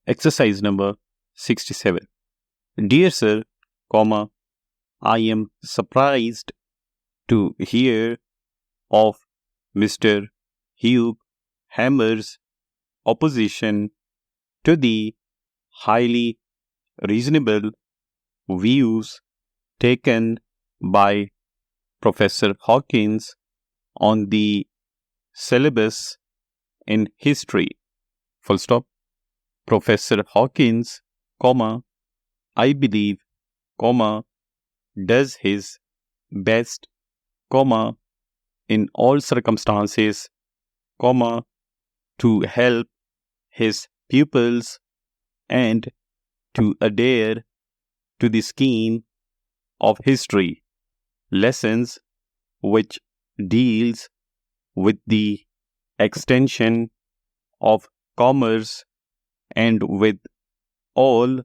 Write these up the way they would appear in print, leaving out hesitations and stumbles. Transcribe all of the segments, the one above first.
Exercise number 67. Dear sir, comma, I am surprised to hear of Mr. Hugh Hammer's opposition to the highly reasonable views taken by Professor Hawkins on the syllabus in history. Full stop. Professor Hawkins, comma, I believe, comma, does his best, comma, in all circumstances, comma, to help his pupils and to adhere to the scheme of history lessons which deals with the extension of commerce and with all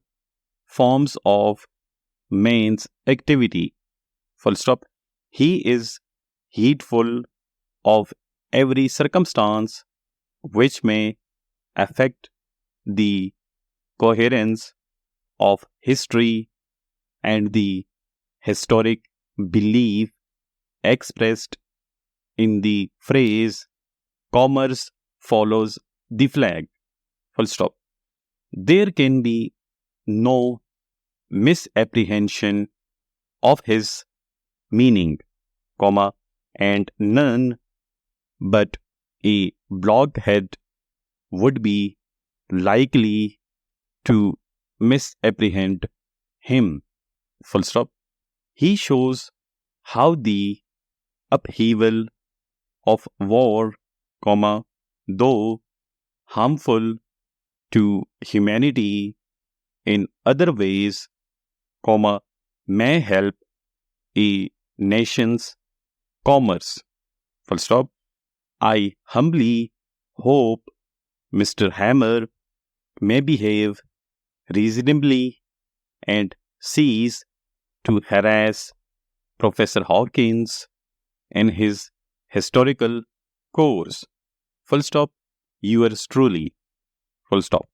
forms of man's activity. Full stop. He is heedful of every circumstance which may affect the coherence of history and the historic belief expressed in the phrase commerce follows the flag. Full stop. There can be no misapprehension of his meaning, comma, and none but a blockhead would be likely to misapprehend him. Full stop. He shows how the upheaval of war, comma, though harmful to humanity in other ways, comma, may help a nation's commerce. Full stop. I humbly hope Mr. Hammer may behave reasonably and cease to harass Professor Hawkins in his historical course. Full stop. Yours truly. Full stop.